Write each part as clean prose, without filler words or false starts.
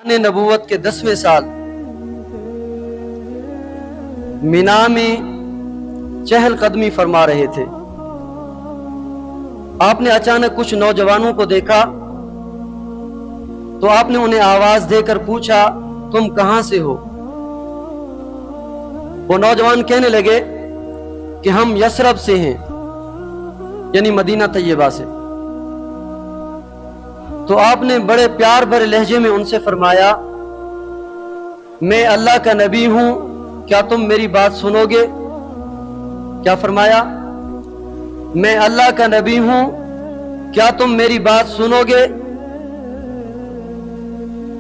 نبوت کے 10ویں سال مینا میں چہل قدمی فرما رہے تھے۔ آپ نے اچانک کچھ نوجوانوں کو دیکھا تو آپ نے انہیں آواز دے کر پوچھا، تم کہاں سے ہو؟ وہ نوجوان کہنے لگے کہ ہم یثرب سے ہیں، یعنی مدینہ طیبہ سے۔ تو آپ نے بڑے پیار بھرے لہجے میں ان سے فرمایا، میں اللہ کا نبی ہوں، کیا تم میری بات سنو گے؟ کیا فرمایا؟ میں اللہ کا نبی ہوں، کیا تم میری بات سنو گے؟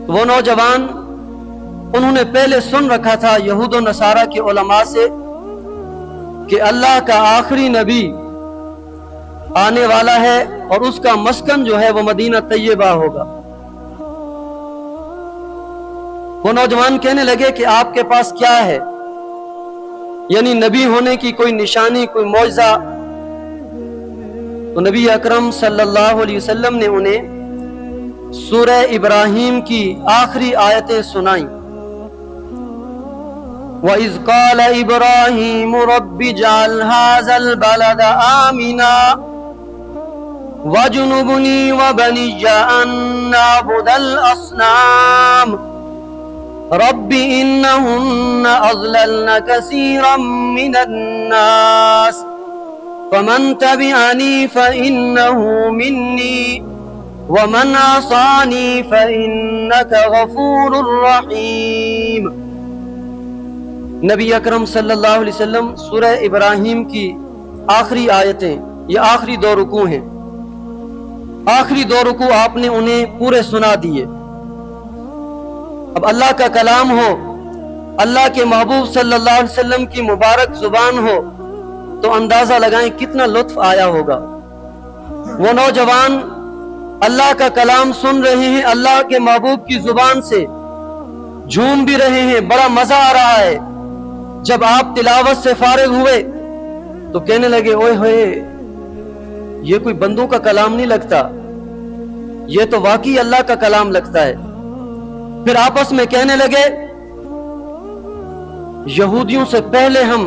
وہ نوجوان، انہوں نے پہلے سن رکھا تھا یہود و نصارہ کے علماء سے کہ اللہ کا آخری نبی آنے والا ہے اور اس کا مسکن جو ہے وہ مدینہ طیبہ ہوگا۔ وہ نوجوان کہنے لگے کہ آپ کے پاس کیا ہے، یعنی نبی ہونے کی کوئی نشانی، کوئی معجزہ؟ تو نبی اکرم صلی اللہ علیہ وسلم نے انہیں سورہ ابراہیم کی آخری آیتیں سنائیں۔ وَإِذْ قَالَ إِبْرَاهِيمُ رَبِّ اجْعَلْ هَٰذَا الْبَلَدَ آمِنًا وَاجْنُبْنِي وَبَنِيَّ أَن نَّعْبُدَ الْأَصْنَامَ رَبِّ إِنَّهُنَّ أَضْلَلْنَ كَثِيرًا مِّنَ النَّاسِ فَمَن تَبِعَنِي فَإِنَّهُ مِنِّي وَمَنْ عَصَانِي فَإِنَّكَ غَفُورٌ رَّحِيمٌ۔ نبی اکرم صلی اللہ علیہ وسلم سورہ ابراہیم کی آخری آیتیں، یہ آخری 2 رکوع ہیں، آخری 2 رکوع آپ نے انہیں پورے سنا دیے۔ اب اللہ کا کلام ہو، اللہ کے محبوب صلی اللہ علیہ وسلم کی مبارک زبان ہو تو اندازہ لگائیں کتنا لطف آیا ہوگا۔ وہ نوجوان اللہ کا کلام سن رہے ہیں، اللہ کے محبوب کی زبان سے جھوم بھی رہے ہیں، بڑا مزہ آ رہا ہے۔ جب آپ تلاوت سے فارغ ہوئے تو کہنے لگے، اوئے ہوئے، یہ کوئی بندوں کا کلام نہیں لگتا، یہ تو واقعی اللہ کا کلام لگتا ہے۔ پھر آپس میں کہنے لگے، یہودیوں سے پہلے ہم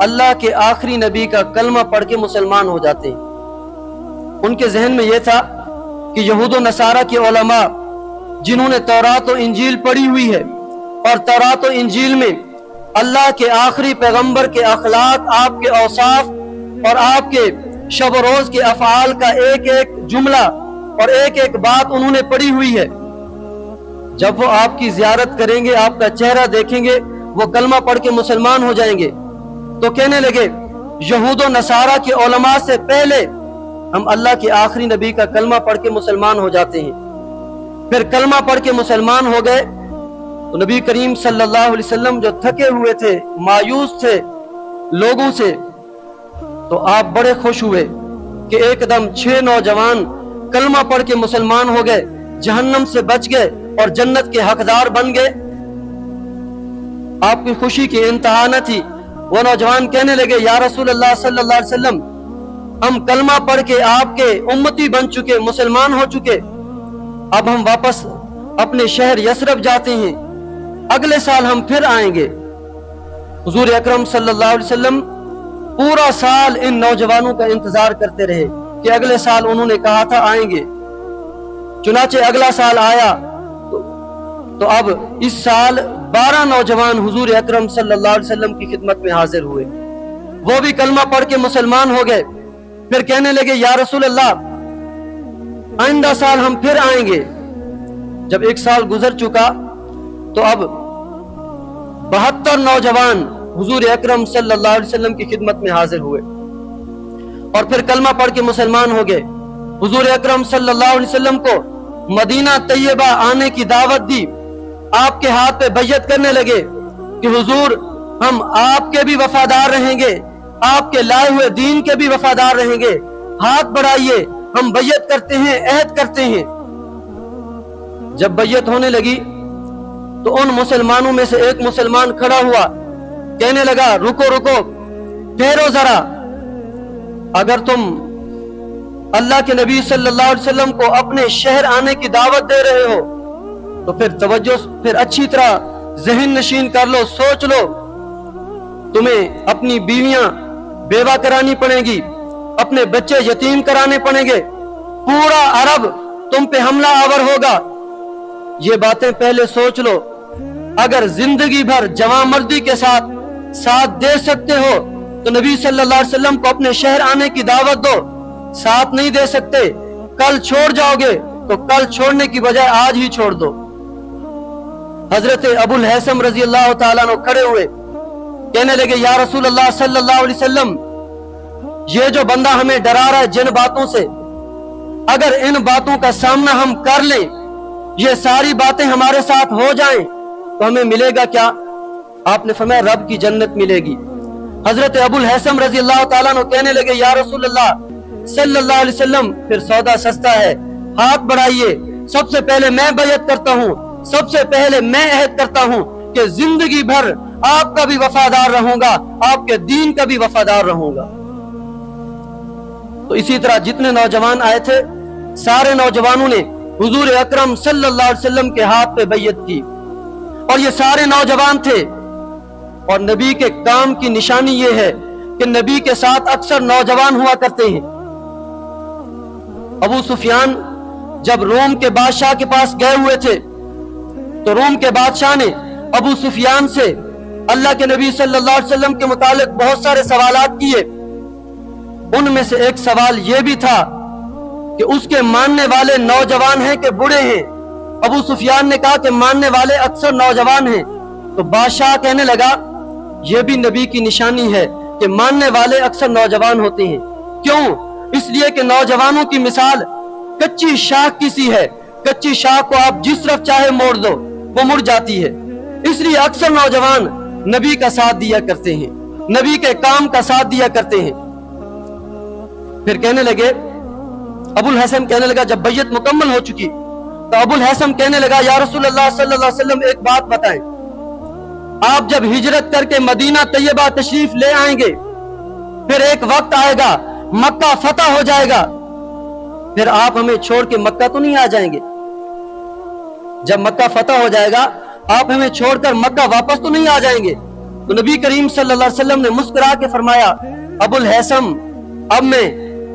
اللہ کے آخری نبی کا کلمہ پڑھ کے مسلمان ہو جاتے ہیں۔ ان کے ذہن میں یہ تھا کہ یہود و نصارہ کے علماء جنہوں نے تورات و انجیل پڑھی ہوئی ہے، اور تورات و انجیل میں اللہ کے آخری پیغمبر کے اخلاق، آپ کے اوصاف اور آپ کے شب و روز کے افعال کا ایک ایک جملہ اور ایک ایک بات انہوں نے پڑھی ہوئی ہے، جب وہ آپ کی زیارت کریں گے، آپ کا چہرہ دیکھیں گے، وہ کلمہ پڑھ کے مسلمان ہو جائیں گے۔ تو کہنے لگے، یہود و نصارہ کے علماء سے پہلے ہم اللہ کے آخری نبی کا کلمہ پڑھ کے مسلمان ہو جاتے ہیں۔ پھر کلمہ پڑھ کے مسلمان ہو گئے تو نبی کریم صلی اللہ علیہ وسلم جو تھکے ہوئے تھے، مایوس تھے لوگوں سے، تو آپ بڑے خوش ہوئے کہ ایک دم 6 نوجوان کلمہ پڑھ کے مسلمان ہو گئے، جہنم سے بچ گئے اور جنت کے حقدار بن گئے۔ آپ کی خوشی کی انتہا نہ تھی۔ وہ نوجوان کہنے لگے، یا رسول اللہ صلی اللہ علیہ وسلم، ہم کلمہ پڑھ کے آپ کے امتی بن چکے، مسلمان ہو چکے، اب ہم واپس اپنے شہر یثرب جاتے ہیں، اگلے سال ہم پھر آئیں گے۔ حضور اکرم صلی اللہ علیہ وسلم پورا سال ان نوجوانوں کا انتظار کرتے رہے کہ اگلے سال انہوں نے کہا تھا آئیں گے۔ چنانچہ اگلا سال آیا تو اب اس سال 12 نوجوان حضور اکرم صلی اللہ علیہ وسلم کی خدمت میں حاضر ہوئے، وہ بھی کلمہ پڑھ کے مسلمان ہو گئے۔ پھر کہنے لگے، یا رسول اللہ، آئندہ سال ہم پھر آئیں گے۔ جب 1 سال گزر چکا تو اب 72 نوجوان حضور اکرم صلی اللہ علیہ وسلم کی خدمت میں حاضر ہوئے اور پھر کلمہ پڑھ کے مسلمان ہو گئے۔ حضور اکرم صلی اللہ علیہ وسلم کو مدینہ طیبہ آنے کی دعوت دی، آپ کے ہاتھ پہ بیعت کرنے لگے کہ حضور، ہم آپ کے بھی وفادار رہیں گے، آپ کے لائے ہوئے دین کے بھی وفادار رہیں گے، ہاتھ بڑھائیے، ہم بیعت کرتے ہیں، عہد کرتے ہیں۔ جب بیعت ہونے لگی تو ان مسلمانوں میں سے ایک مسلمان کھڑا ہوا، کہنے لگا، رکو رکو، ٹھہرو ذرا، اگر تم اللہ کے نبی صلی اللہ علیہ وسلم کو اپنے شہر آنے کی دعوت دے رہے ہو تو پھر توجہ پھر اچھی طرح ذہن نشین کر لو, سوچ لو, تمہیں اپنی بیویاں بیوہ کرانی پڑیں گی, اپنے بچے یتیم کرانے پڑیں گے, پورا عرب تم پہ حملہ آور ہوگا. یہ باتیں پہلے سوچ لو. اگر زندگی بھر جوان مردی کے ساتھ دے سکتے ہو تو نبی صلی اللہ علیہ وسلم کو اپنے شہر آنے کی دعوت دو. ساتھ نہیں دے سکتے, کل چھوڑ جاؤ گے تو کل چھوڑنے کی بجائے آج ہی چھوڑ دو. حضرت ابو الحیثم رضی اللہ تعالیٰ عنہ کھڑے ہوئے, کہنے لگے یا رسول اللہ صلی اللہ علیہ وسلم, یہ جو بندہ ہمیں ڈرا رہا ہے جن باتوں سے, اگر ان باتوں کا سامنا ہم کر لیں, یہ ساری باتیں ہمارے ساتھ ہو جائیں تو ہمیں ملے گا کیا؟ آپ نے فرمایا رب کی جنت ملے گی. حضرت ابو الحیثم رضی اللہ تعالیٰ عنہ کہنے لگے یا رسول اللہ صلی اللہ علیہ وسلم, پھر سودا سستا ہے, ہاتھ بڑھائیے, سب سے پہلے میں بیعت کرتا ہوں, سب سے پہلے میں عہد کرتا ہوں کہ زندگی بھر آپ کا بھی وفادار رہوں گا, آپ کے دین کا بھی وفادار رہوں گا. تو اسی طرح جتنے نوجوان آئے تھے سارے نوجوانوں نے حضور اکرم صلی اللہ علیہ وسلم کے ہاتھ پہ بیعت کی, اور یہ سارے نوجوان تھے. اور نبی کے کام کی نشانی یہ ہے کہ نبی کے ساتھ اکثر نوجوان ہوا کرتے ہیں. ابو سفیان جب روم کے بادشاہ کے پاس گئے ہوئے تھے تو روم کے بادشاہ نے ابو سفیان سے اللہ کے نبی صلی اللہ علیہ وسلم کے متعلق بہت سارے سوالات کیے. ان میں سے ایک سوال یہ بھی تھا کہ اس کے ماننے والے نوجوان ہیں کہ بوڑھے ہیں. ابو سفیان نے کہا کہ ماننے والے اکثر نوجوان ہیں. تو بادشاہ کہنے لگا یہ بھی نبی کی نشانی ہے کہ ماننے والے اکثر نوجوان ہوتے ہیں. کیوں؟ اس لیے کہ نوجوانوں کی مثال کچی شاخ کی سی ہے, کچی شاخ کو آپ جس طرف چاہے موڑ دو وہ مڑ جاتی ہے. اس لیے اکثر نوجوان نبی کا ساتھ دیا کرتے ہیں, نبی کے کام کا ساتھ دیا کرتے ہیں. پھر کہنے لگے, ابو الحسن کہنے لگا جب بیعت مکمل ہو چکی تو ابو الحسن کہنے لگا یا رسول اللہ صلی اللہ علیہ وسلم ایک بات بتائیں, آپ جب ہجرت کر کے مدینہ طیبہ تشریف لے آئیں گے, پھر ایک وقت آئے گا مکہ فتح ہو جائے گا, پھر آپ ہمیں چھوڑ کے مکہ تو نہیں آ جائیں گے؟ جب مکہ فتح ہو جائے گا آپ ہمیں چھوڑ کر مکہ واپس تو نہیں آ جائیں گے؟ تو نبی کریم صلی اللہ علیہ وسلم نے مسکرا کے فرمایا ابو الحسن اب میں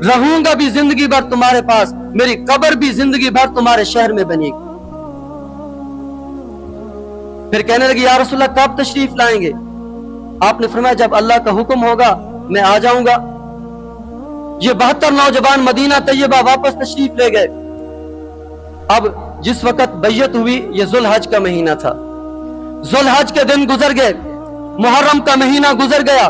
رہوں گا بھی زندگی بھر تمہارے پاس, میری قبر بھی زندگی بھر تمہارے شہر میں بنے گی. پھر کہنے لگے یا رسول اللہ کب تشریف لائیں گے؟ آپ نے فرمایا جب اللہ کا حکم ہوگا میں آ جاؤں گا. یہ 72 نوجوان مدینہ طیبہ واپس تشریف لے گئے. اب جس وقت بیعت ہوئی یہ ذوالحج کا مہینہ تھا. ذوالحج کے دن گزر گئے, محرم کا مہینہ گزر گیا.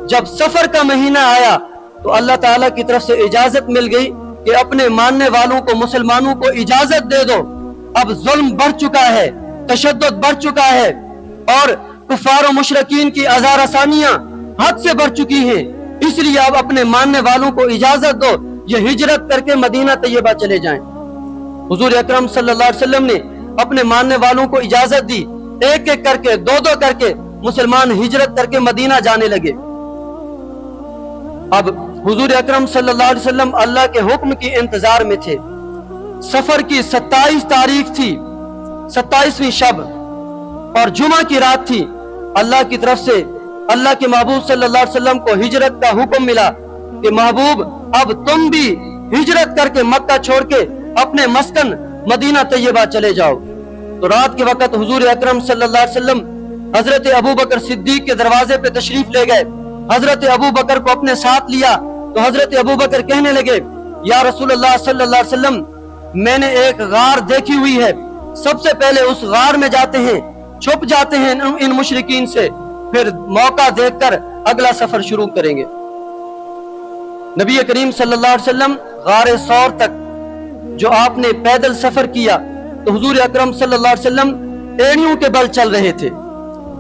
جب سفر کا مہینہ آیا تو اللہ تعالیٰ کی طرف سے اجازت مل گئی کہ اپنے ماننے والوں کو, مسلمانوں کو اجازت دے دو. اب ظلم بڑھ چکا ہے, تشدد بڑھ چکا ہے, اور کفار و مشرکین کی ازارسانیاں حد سے بڑھ چکی ہیں. اس لیے اب اپنے ماننے والوں کو اجازت دو, یہ ہجرت کر کے مدینہ طیبہ چلے جائیں. حضور اکرم صلی اللہ علیہ وسلم نے اپنے ماننے والوں کو اجازت دی. ایک ایک کر کے, دو دو کر کے مسلمان ہجرت کر کے مدینہ جانے لگے. اب حضور اکرم صلی اللہ علیہ وسلم اللہ کے حکم کی انتظار میں تھے. سفر کی 27 تاریخ تھی, 27ویں شب, اور جمعہ کی رات تھی. اللہ کی طرف سے اللہ کے محبوب صلی اللہ علیہ وسلم کو ہجرت کا حکم ملا کہ محبوب اب تم بھی ہجرت کر کے مکہ چھوڑ کے اپنے مسکن مدینہ طیبہ چلے جاؤ. تو رات کے وقت حضور اکرم صلی اللہ علیہ وسلم حضرت ابو بکر صدیق کے دروازے پہ تشریف لے گئے. حضرت ابو بکر کو اپنے ساتھ لیا تو حضرت ابو بکر کہنے لگے یا رسول اللہ صلی اللہ علیہ وسلم میں نے ایک غار دیکھی ہوئی ہے, سب سے پہلے اس غار میں جاتے ہیں, چھپ جاتے ہیں ان مشرکین سے, پھر موقع دیکھ کر اگلا سفر شروع کریں گے. نبی کریم صلی اللہ علیہ وسلم غار ثور تک جو آپ نے پیدل سفر کیا تو حضور اکرم صلی اللہ علیہ وسلم ایڑیوں کے بل چل رہے تھے,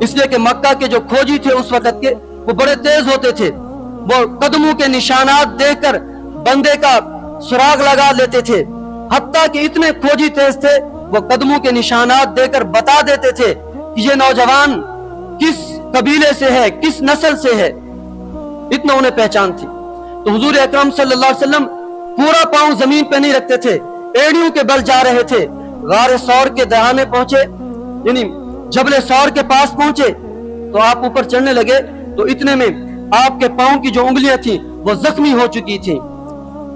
اس لیے کہ مکہ کے جو کھوجی تھے اس وقت کے وہ بڑے تیز ہوتے تھے. وہ قدموں کے نشانات دیکھ کر بندے کا سراغ لگا لیتے تھے, حتیٰ کہ اتنے کھوجی تیز تھے وہ قدموں کے نشانات دے کر بتا دیتے تھے کہ یہ نوجوان کس قبیلے سے ہے, کس نسل سے ہے. اتنا انہیں پہچان تھی. تو حضور اکرم صلی اللہ علیہ وسلم پورا پاؤں زمین پہ نہیں رکھتے تھے, ایڑیوں کے بل جا رہے تھے. गार सौर के दहाने पहुंचे, यानी जबल सौर के पास पहुंचे, तो आप ऊपर चढ़ने लगे तो इतने में आपके पांव की जो उंगलियां थी वो जख्मी हो चुकी थी,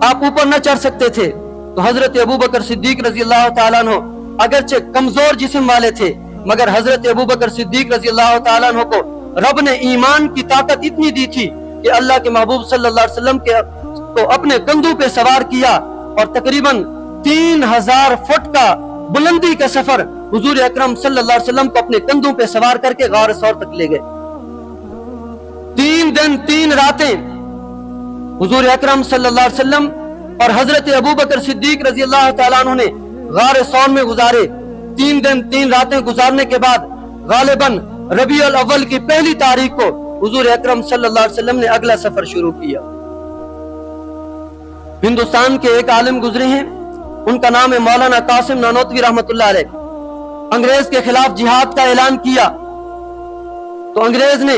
आप ऊपर न चढ़ सकते थे। तो हजरत अबू बकर सिद्दीक रजी अल्लाह ताला अन्हु अगरचे कमजोर जिस्म वाले थे, मगर हजरत अबू बकर सिद्दीक रजी अल्लाह ताला अन्हु को रब ने ईमान की ताकत इतनी दी थी कि अल्लाह के महबूब सल्लल्लाहु अलैहि वसल्लम के को अपने कंधों पे सवार किया और तकरीबन 3000 फुट का बुलंदी का सफर हुजूर अकरम सल्लल्लाहु अलैहि वसल्लम को अपने कंधों पे सवार करके गार सौर तक ले गए। 3 दिन 3 रातें हुजूर अकरम सल्लल्लाहु अलैहि वसल्लम और हजरत अबू बकर सिद्दीक रजी अल्लाह ताला अन्हु ने गार सौर में गुजारे। 3 दिन 3 रातें गुजारने के बाद गालिबन रबीउल अव्वल की पहली तारीख को हुजूर अकरम सल्लल्लाहु अलैहि वसल्लम ने अगला सफर शुरू किया। हिंदुस्तान के एक आलिम गुजरे हैं, उनका नाम है मौलाना कासिम नानोतवी रहमतुल्लाह अलैह। अंग्रेज के खिलाफ जिहाद का ऐलान किया तो अंग्रेज ने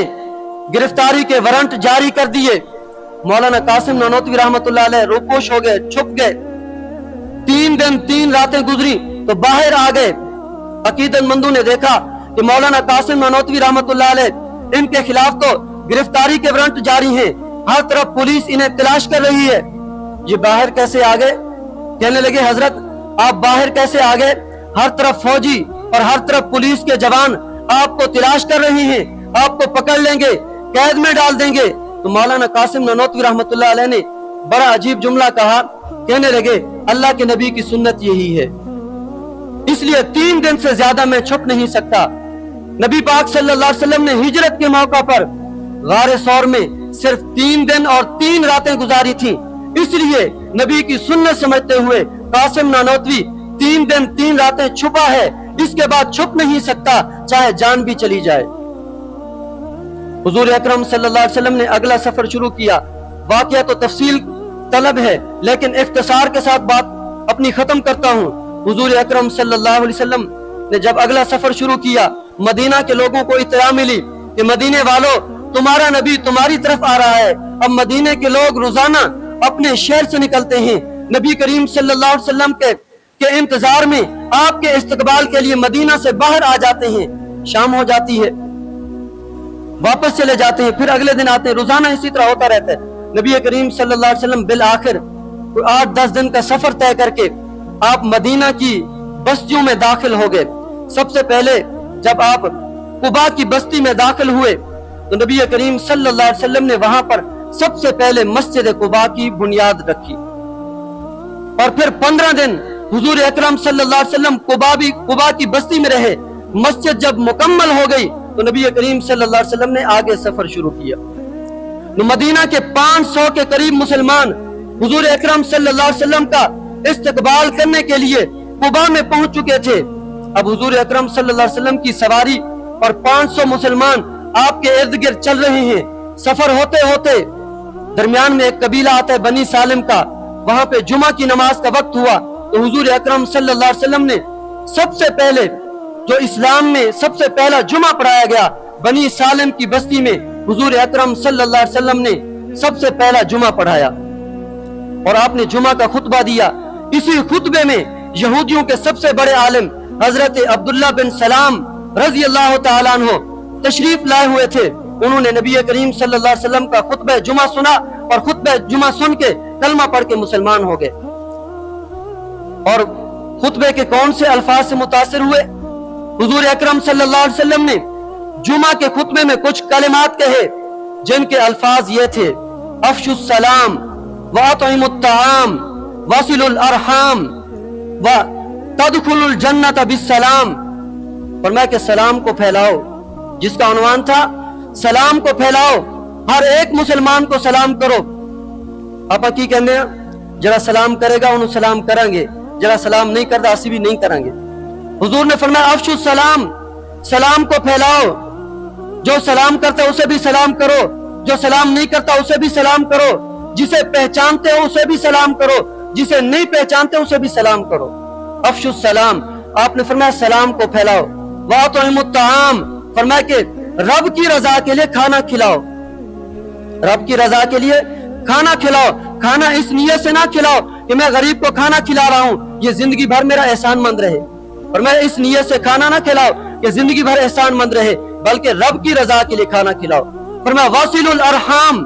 गिरफ्तारी के वारंट जारी कर दिए। मौलाना कासिम नानोतवी रहमतुल्लाह अलैह रूपोश हो गए, छुप गए। 3 दिन 3 रातें गुजरी तो बाहर आ गए। अकीदतमंदों ने देखा कि मौलाना कासिम नानोतवी रहमतुल्लाह अलैह इनके खिलाफ तो गिरफ्तारी के वारंट जारी हैं, हर तरफ पुलिस इन्हें तलाश कर रही है, ये बाहर कैसे आ गए? कहने लगे हजरत आप बाहर कैसे आ गए? हर तरफ फौजी और हर तरफ पुलिस के जवान आपको तलाश कर रहे हैं, आपको पकड़ लेंगे, कैद में डाल देंगे। तो मौलाना कासिम नानोतवी रहमतुल्लाह अलैह ने बड़ा अजीब जुमला कहा, कहने लगे अल्लाह के नबी की सुन्नत यही है, इसलिए 3 दिन से ज्यादा मैं छुप नहीं सकता। नबी पाक सल्लल्लाहु अलैहि वसल्लम ने हिजरत के मौका पर गार सौर में सिर्फ 3 दिन और 3 रातें गुजारी थी, इसलिए नबी की सुन्नत समझते हुए कासिम नानोतवी 3 दिन 3 रातें छुपा है, इसके बाद छुप नहीं सकता चाहे जान भी चली जाए। हुजूर अकरम सल्लल्लाहु अलैहि वसल्लम ने अगला सफर शुरू किया। वाकया तो तफसील तलब है, लेकिन इख्तिसार के साथ बात अपनी खत्म करता हूँ। हुजूर अकरम सल्लल्लाहु अलैहि वसल्लम ने जब अगला सफर शुरू किया, मदीना के लोगों को इत्तला मिली कि मदीने वालों तुम्हारा नबी तुम्हारी तरफ आ रहा है। अब मदीने के लोग रोजाना अपने शहर से निकलते हैं, नबी करीम सल्लल्लाहु अलैहि वसल्लम के इंतजार में आपके इस्तकबाल के लिए मदीना से बाहर आ जाते हैं। शाम हो जाती है, वापस चले जाते हैं, फिर अगले दिन आते हैं, रोजाना इसी तरह होता रहता है। नबी करीम सल्लल्लाहु अलैहि वसल्लम बिल आखिर 8-10 दिन का सफर तय करके आप मदीना की बस्तियों में दाखिल हो गए। सबसे पहले जब आप कुबा की बस्ती में दाखिल हुए तो नबी करीम सल्लल्लाहु अलैहि वसल्लम ने वहां पर सबसे पहले मस्जिद कुबा की बुनियाद रखी और फिर 15 दिन हुजूर अकरम सल्लल्लाहु अलैहि वसल्लम कुबा की बस्ती में रहे। मस्जिद जब मुकम्मल हो गई तो नबी करीम सल्लल्लाहु अलैहि वसल्लम ने आगे सफर शुरू किया। तो मदीना के 500 के करीब मुसलमान हुजूर अकरम सल्लल्लाहु अलैहि वसल्लम का इस्तकबाल करने के लिए कुबा में पहुंच चुके थे। अब हुजूर अकरम सल्लल्लाहु अलैहि वसल्लम की सवारी और 500 मुसलमान आपके इर्द गिर्द चल रहे हैं। सफर होते होते दरमियान में एक कबीला आता है बनी सालिम का, वहां पे जुमा की नमाज का वक्त हुआ तो हुजूर अकरम सल्लल्लाहु अलैहि वसल्लम ने सबसे पहले जो इस्लाम में सबसे पहला जुमा पढ़ाया गया बनी सालिम की बस्ती में हुजूर अकरम सल्लल्लाहु अलैहि वसल्लम ने सबसे पहला जुमा पढ़ाया और आपने जुमा का खुतबा दिया। इसी खुतबे में यहूदियों के सबसे बड़े आलिम हजरत अब्दुल्लाह बिन सलाम रजी अल्लाह तआला अन्हु तशरीफ लाए हुए थे। उन्होंने नबी करीम सल्लल्लाहु अलैहि वसल्लम का खुतबा जुमा सुना और खुतबा जुमा सुन के कलमा पढ़ के मुसलमान हो गए। और खुतबे के कौन से अल्फाज से मुतासिर हुए? हुजूर अकरम सल्लल्लाहु अलैहि वसल्लम ने जुमा के खुतबे में कुछ कलिमात कहे जिनके अल्फाज ये थे, अफशुस सलाम व अतइमुत ताआम वसिलुल अरहाम व तदखुलुल जन्नत बिस्सलाम। फरमाया कि सलाम को फैलाओ, जिसका उन्वान था सलाम को फैलाओ, हर एक मुसलमान को सलाम करो। आप की कहने जरा सलाम करेगा उन्हें सलाम करांगे, जरा सलाम नहीं करता असी भी नहीं करांगे। हुजूर ने फरमाया अफशुस सलाम, सलाम को फैलाओ, जो सलाम करता है उसे भी सलाम करो, जो सलाम नहीं करता उसे भी सलाम करो, जिसे पहचानते हो उसे भी सलाम करो, जिसे नहीं पहचानते उसे भी सलाम करो। अफशुस सलाम, आपने फरमाया सलाम को फैलाओ। वातइमुत ताआम, फरमाया कि रब की रजा के लिए खाना खिलाओ, रब की रजा के लिए खाना खिलाओ। खाना इस नियत से ना खिलाओ कि मैं गरीब को खाना खिला रहा हूं, ये जिंदगी भर मेरा एहसानमंद रहे, फरमाया इस नियत से खाना ना खिलाओ कि जिंदगी भर एहसान मंद रहे, बल्कि रब की रजा के लिए खाना खिलाओ। फरमाया वासिलुल अरहाम,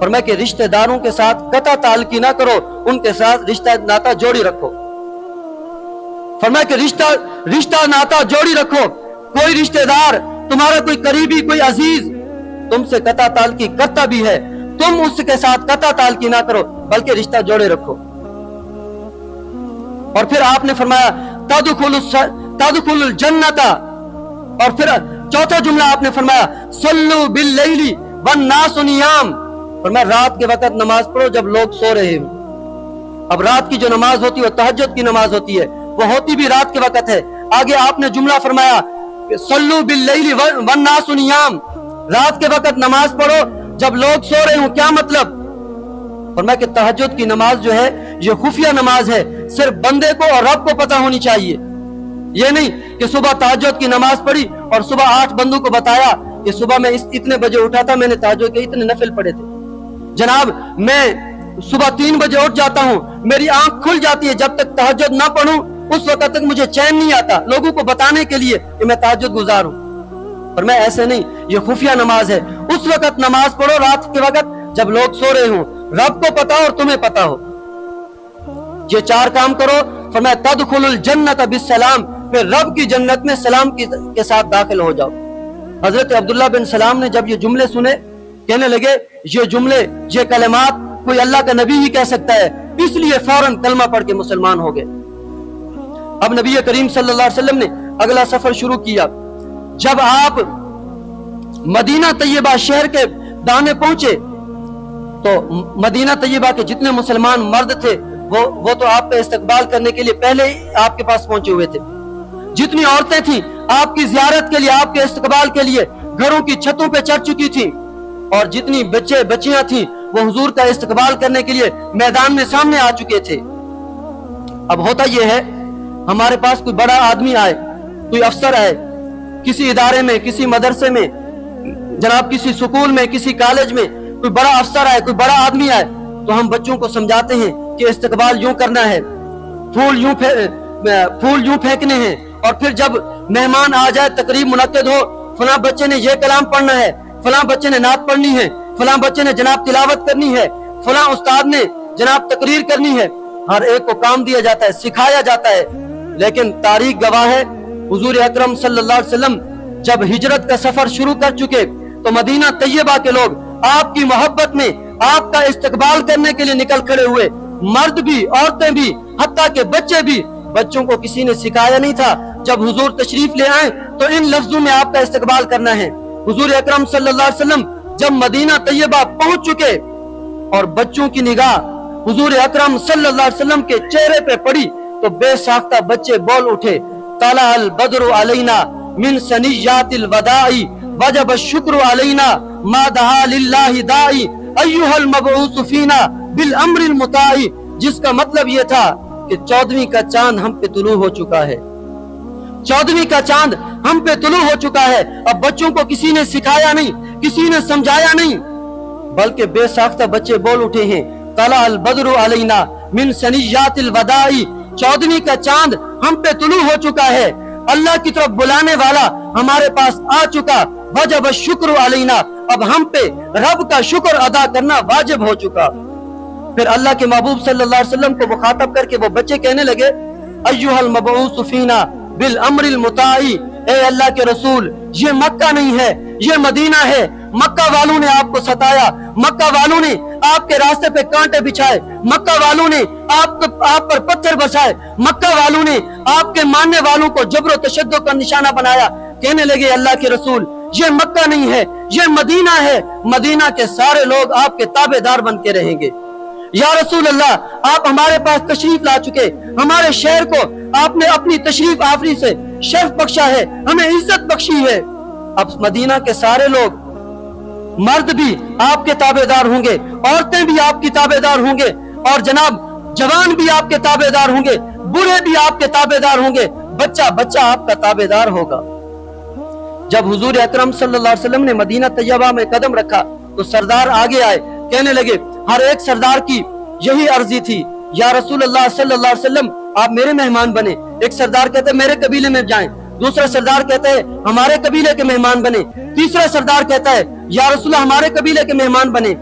फरमाया कि रिश्तेदारों के साथ कता ताल्लुकी ना करो, उनके साथ रिश्ता नाता जोड़ी रखो। फरमाया कि रिश्ता नाता जोड़ी रखो। कोई रिश्तेदार तुम्हारा, कोई करीबी, कोई अजीज तुमसे कता ताल्लुकी करता भी है, तुम उसके साथ कता ताल्लुकी ना करो, बल्कि रिश्ता जोड़े रखो। और फिर आपने फरमाया तदखुलुल जन्नता, और फिर चौथा जुमला आपने फरमाया सल्लु बिल लैली वन नासु नियाम, फरमाया रात के वक्त नमाज पढ़ो जब लोग सो रहे हो। अब रात की जो नमाज होती है वो तहज्जुद की नमाज होती है, वो होती भी रात के वक्त है। आगे आपने जुमला फरमाया सल्लू बिल लैली वन नासु नियाम, रात के वक्त नमाज पढ़ो जब लोग सो रहे हो। क्या मतलब? फरमाया कि तहज्जुद की नमाज जो है ये खुफिया नमाज है, सिर्फ बंदे को और रब को पता होनी चाहिए। ये नहीं कि सुबह तहज्जुद की नमाज पढ़ी और सुबह 8 बंदों को बताया कि सुबह मैं इतने बजे उठा था, मैंने तहज्जुद के इतने नफिल पढ़े थे। जनाब मैं सुबह 3 बजे उठ जाता हूँ, मेरी आंख खुल जाती है, जब तक तहज्जुद ना पढ़ूं उस वक्त तक मुझे चैन नहीं आता, लोगों को बताने के लिए कि मैं तहज्जुद गुजार हूं। पर मैं ऐसे नहीं, ये खुफिया नमाज है। उस वक्त नमाज पढ़ो रात के वक्त जब लोग सो रहे हो, रब को पता हो और तुम्हें पता हो। ये 4 काम करो, फरमाया तदखुलुल जन्नत बिस्सलाम, फिर रब की जन्नत में सलाम के साथ दाखिल हो जाओ। हजरत अब्दुल्लाह बिन सलाम ने जब ये जुमले सुने, कहने लगे ये जुमले, ये कलमात कोई अल्लाह का नबी ही कह सकता है, इसलिए फौरन कलमा पढ़ के मुसलमान हो गए। अब नबी करीम सल्लल्लाहु अलैहि वसल्लम ने अगला सफर शुरू किया। जब आप मदीना तैयबा शहर के दाने पहुंचे तो मदीना तैयबा के जितने मुसलमान मर्द थे वो तो आपका इस्तकबाल करने के लिए पहले ही आपके पास पहुंचे हुए थे। जितनी औरतें थी आपकी जियारत के लिए, आपके इस्तकबाल के लिए घरों की छतों पे चढ़ चुकी थी, और जितनी बच्चे बच्चियां थी वो हुजूर का इस्तकबाल करने के लिए मैदान में सामने आ चुके थे। अब होता यह है, हमारे पास कोई बड़ा आदमी आए, कोई अफसर आए, किसी इदारे में, किसी मदरसे में, जनाब किसी स्कूल में, किसी कॉलेज में कोई बड़ा अफसर आए, कोई बड़ा आदमी आए, तो हम बच्चों को समझाते हैं कि इस्तकबाल यूं करना है, फूल यूं फेंकने हैं, और फिर जब मेहमान आ जाए, तकरीब मुनक्किद हो, फलां बच्चे ने ये कलाम पढ़ना है, फलां बच्चे ने नात पढ़नी है, फलां बच्चे ने जनाब तिलावत करनी है, फलां उस्ताद ने जनाब तकरीर करनी है। हर एक को काम दिया जाता है, सिखाया जाता है। लेकिन तारीख गवाह है, हुजूर अकरम सल्लल्लाहु अलैहि वसल्लम जब हिजरत का सफर शुरू कर चुके तो मदीना तैयबा के लोग आपकी मोहब्बत में आपका इस्तकबाल करने के लिए निकल खड़े हुए, मर्द भी, औरतें भी, हत्ता के बच्चे भी। बच्चों को किसी ने सिखाया नहीं था, जब हुजूर तशरीफ ले आए तो इन लफ्जों में आपका इस्तकबाल करना है। हुजूर अकरम सल्लल्लाहु अलैहि वसल्लम जब मदीना तैयबा पहुंच चुके और बच्चों की निगाह हुजूर अकरम सल्लल्लाहु अलैहि वसल्लम के चेहरे पे पड़ी तो बेसाख्ता बच्चे बोल उठे, तला अल बद्रु अलैना मिन सनियातिल वदाई वजब शुक्र अलैना मा दहा लिल्लाहि दाई अय्युहल मबऊस फीना बिल अम्रिल मुताई, जिसका मतलब ये था कि 14वीं का चांद हम पे तुलू हो चुका है, 14वीं का चांद हम पे तुलू हो चुका है। अब बच्चों को किसी ने सिखाया नहीं, किसी ने समझाया नहीं, बल्कि बेसाख्ता बच्चे बोल उठे हैं, तला अल बद्रु अलैना मिन सनियातिल वदाई, 14वीं का चांद हम पे तुलू हो चुका है, अल्लाह की तरफ बुलाने वाला हमारे पास आ चुका, वजब शुक्र अलैना, अब हम पे रब का शुक्र अदा करना वाजिब हो चुका। फिर अल्लाह के महबूब सल्लल्लाहु अलैहि वसल्लम को मुखातब करके वो बच्चे कहने लगे, अय्युहल मबऊस फीना बिल अम्रिल मुताई, ए अल्लाह के रसूल, ये मक्का नहीं है, ये मदीना है। मक्का वालों ने आपको सताया, मक्का वालों ने आपके रास्ते पे कांटे बिछाए, मक्का वालों ने आप पर पत्थर बरसाए, मक्का वालों ने आपके मानने वालों को जबरो तशद्दुद का निशाना बनाया। कहने लगे अल्लाह के रसूल, ये मक्का नहीं है, ये मदीना है, मदीना के सारे लोग आपके ताबेदार बन के रहेंगे। या रसूल अल्लाह, आप हमारे पास तशरीफ ला चुके, हमारे शहर को आपने अपनी तशरीफ आफरी से शर्फ बख्शा है, हमें इज्जत बख्शी है। अब मदीना के सारे लोग, मर्द भी आपके ताबेदार होंगे, औरतें भी आपकी ताबेदार होंगे, और जनाब जवान भी आपके ताबेदार होंगे, बूढ़े भी आपके ताबेदार होंगे, बच्चा बच्चा आपका ताबेदार होगा। जब हुजूर अकरम सल्लल्लाहु अलैहि वसल्लम ने मदीना तैयबा में कदम रखा तो सरदार आगे आए, कहने लगे, हर एक सरदार की यही अर्जी थी, या रसूल अल्लाह सल्लल्लाहु अलैहि वसल्लम, آپ میرے مہمان بنے. ایک سردار کہتے ہیں میرے قبیلے میں جائیں, دوسرا سردار کہتا ہے ہمارے قبیلے کے مہمان بنے, تیسرا سردار کہتا ہے یا رسول اللہ ہمارے قبیلے کے مہمان بنے.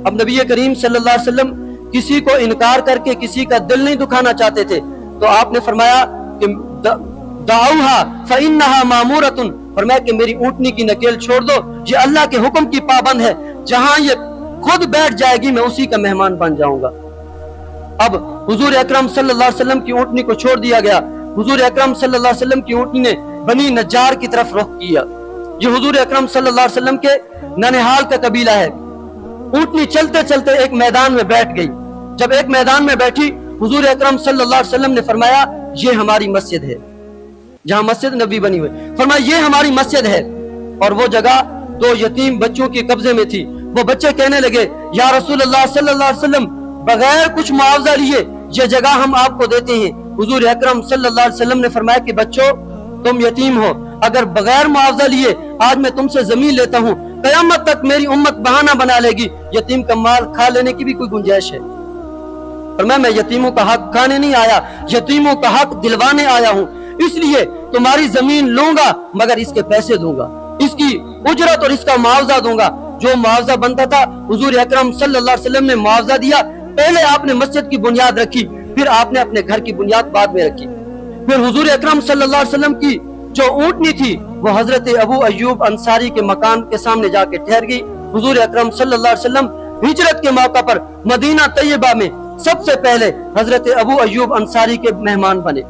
اب نبی کریم صلی اللہ علیہ وسلم کسی کو انکار کر کے کسی کا دل نہیں دکھانا چاہتے تھے, تو آپ نے فرمایا کہ دعوها فإنها مامورۃ, فرمایا کہ میری اونٹنی کی نکیل چھوڑ دو, یہ اللہ کے حکم کی پابند ہے, جہاں یہ خود بیٹھ جائے گی میں اسی کا مہمان بن جاؤں گا. اب حضور اکرم صلی اللہ علیہ وسلم کی اونٹنی کو چھوڑ دیا گیا. حضور اکرم صلی اللہ علیہ وسلم کی اونٹنی نے بنی نجار کی طرف رخ کیا. یہ حضور اکرم صلی اللہ علیہ وسلم کے ننہال کا قبیلہ ہے. اونٹنی چلتے چلتے ایک میدان میں بیٹھ گئی. جب ایک میدان میں بیٹھی, حضور اکرم صلی اللہ علیہ وسلم نے فرمایا یہ ہماری مسجد ہے, جہاں مسجد نبی بنی ہوئی, فرمایا یہ ہماری مسجد ہے. اور وہ جگہ 2 یتیم بچوں کے قبضے میں تھی. وہ بچے کہنے لگے یا رسول اللہ صلی اللہ علیہ وسلم بغیر کچھ معاوضہ لیے یہ جگہ ہم آپ کو دیتے ہیں. حضور اکرم صلی اللہ علیہ وسلم نے فرمایا کہ بچوں تم یتیم ہو, اگر بغیر معاوضہ لیے آج میں تم سے زمین لیتا ہوں, قیامت تک میری امت بہانہ بنا لے گی یتیم کا مال کھا لینے کی بھی کوئی گنجائش ہے. فرمایا میں یتیموں کا حق کھانے نہیں آیا, یتیموں کا حق دلوانے آیا ہوں, اس لیے تمہاری زمین لوں گا مگر اس کے پیسے دوں گا, اس کی اجرت اور اس کا معاوضہ دوں گا. جو معاوضہ بنتا تھا حضور اکرم صلی اللہ علیہ وسلم نے معاوضہ دیا. پہلے آپ نے مسجد کی بنیاد رکھی, پھر آپ نے اپنے گھر کی بنیاد بعد میں رکھی. پھر حضور اکرم صلی اللہ علیہ وسلم کی جو اونٹنی تھی وہ حضرت ابو ایوب انصاری کے مکان کے سامنے جا کے ٹھہر گئی. حضور اکرم صلی اللہ علیہ وسلم ہجرت کے موقع پر مدینہ طیبہ میں سب سے پہلے حضرت ابو ایوب انصاری کے مہمان بنے.